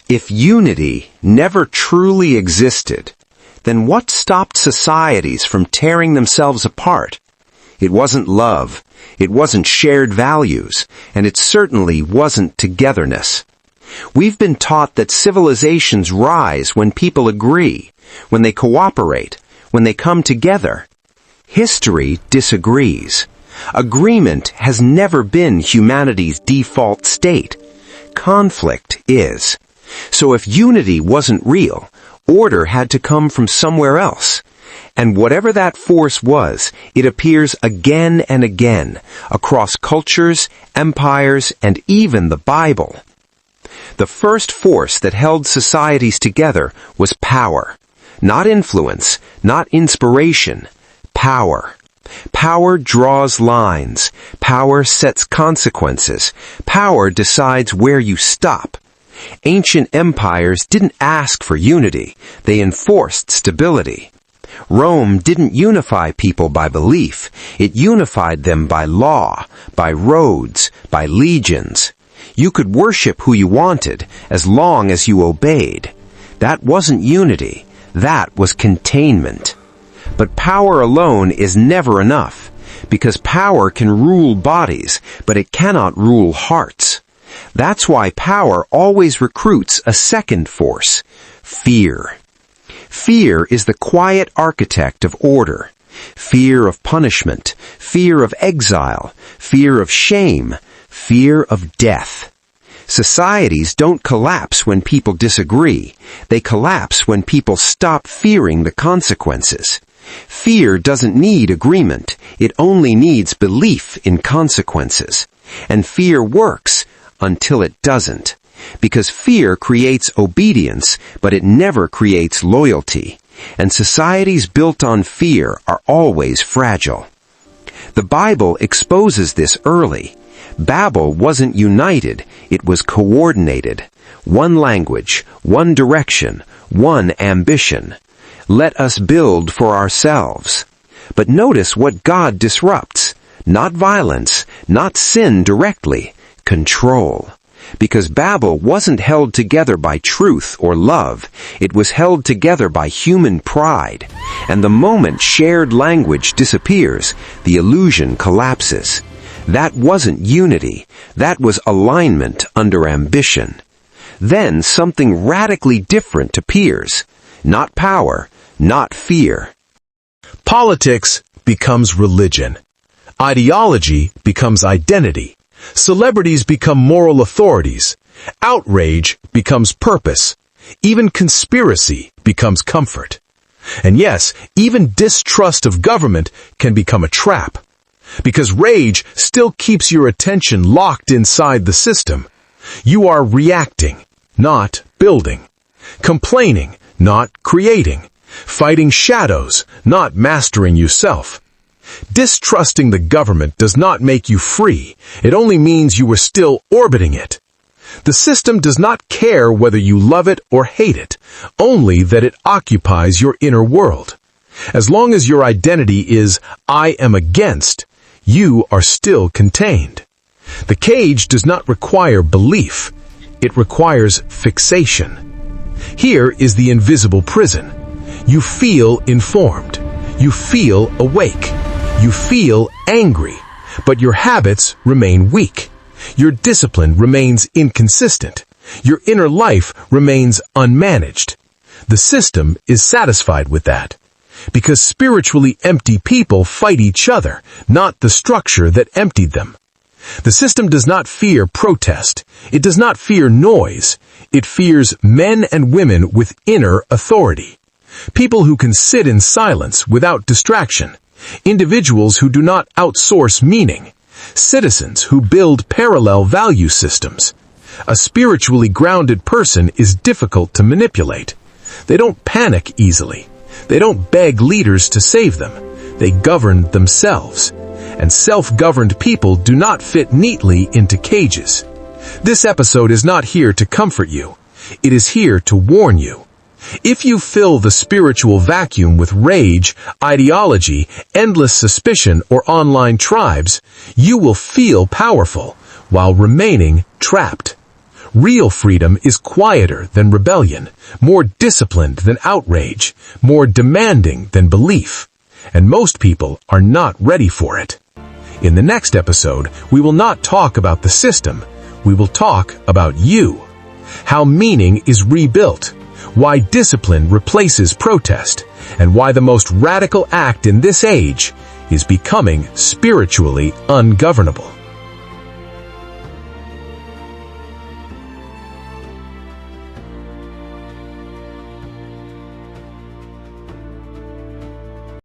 If unity never truly existed, then what stopped societies from tearing themselves apart? It wasn't love, it wasn't shared values, and it certainly wasn't togetherness. We've been taught that civilizations rise when people agree, when they cooperate, when they come together. History disagrees. Agreement has never been humanity's default state. Conflict is. So if unity wasn't real, order had to come from somewhere else. And whatever that force was, it appears again and again, across cultures, empires, and even the Bible. The first force that held societies together was power. Not influence, not inspiration. Power. Power draws lines. Power sets consequences. Power decides where you stop. Ancient empires didn't ask for unity. They enforced stability. Rome didn't unify people by belief. It unified them by law, by roads, by legions. You could worship who you wanted as long as you obeyed. That wasn't unity. That was containment. But power alone is never enough, because power can rule bodies, but it cannot rule hearts. That's why power always recruits a second force, fear. Fear is the quiet architect of order. Fear of punishment, fear of exile, fear of shame, fear of death. Societies don't collapse when people disagree. They collapse when people stop fearing the consequences. Fear doesn't need agreement. It only needs belief in consequences. And fear works until it doesn't. Because fear creates obedience, but it never creates loyalty. And societies built on fear are always fragile. The Bible exposes this early. Babel wasn't united, it was coordinated. One language, one direction, one ambition. Let us build for ourselves. But notice what God disrupts. Not violence, not sin directly, control. Because Babel wasn't held together by truth or love, it was held together by human pride. And the moment shared language disappears, the illusion collapses. That wasn't unity, that was alignment under ambition. Then something radically different appears. Not power, not fear. Politics becomes religion. Ideology becomes identity. Celebrities become moral authorities. Outrage becomes purpose. Even conspiracy becomes comfort. And yes, even distrust of government can become a trap. Because rage still keeps your attention locked inside the system. You are reacting, not building. Complaining, not creating. Fighting shadows, not mastering yourself. Distrusting the government does not make you free. It only means you are still orbiting it. The system does not care whether you love it or hate it, only that it occupies your inner world. As long as your identity is, I am against, you are still contained. The cage does not require belief. It requires fixation. Here is the invisible prison. You feel informed. You feel awake. You feel angry. But your habits remain weak. Your discipline remains inconsistent. Your inner life remains unmanaged. The system is satisfied with that. Because spiritually empty people fight each other, not the structure that emptied them. The system does not fear protest. It does not fear noise. It fears men and women with inner authority. People who can sit in silence without distraction. Individuals who do not outsource meaning. Citizens who build parallel value systems. A spiritually grounded person is difficult to manipulate. They don't panic easily. They don't beg leaders to save them. They govern themselves. And self-governed people do not fit neatly into cages. This episode is not here to comfort you. It is here to warn you. If you fill the spiritual vacuum with rage, ideology, endless suspicion, or online tribes, you will feel powerful while remaining trapped. Real freedom is quieter than rebellion, more disciplined than outrage, more demanding than belief. And most people are not ready for it. In the next episode, we will not talk about the system. We will talk about you. How meaning is rebuilt, why discipline replaces protest, and why the most radical act in this age is becoming spiritually ungovernable.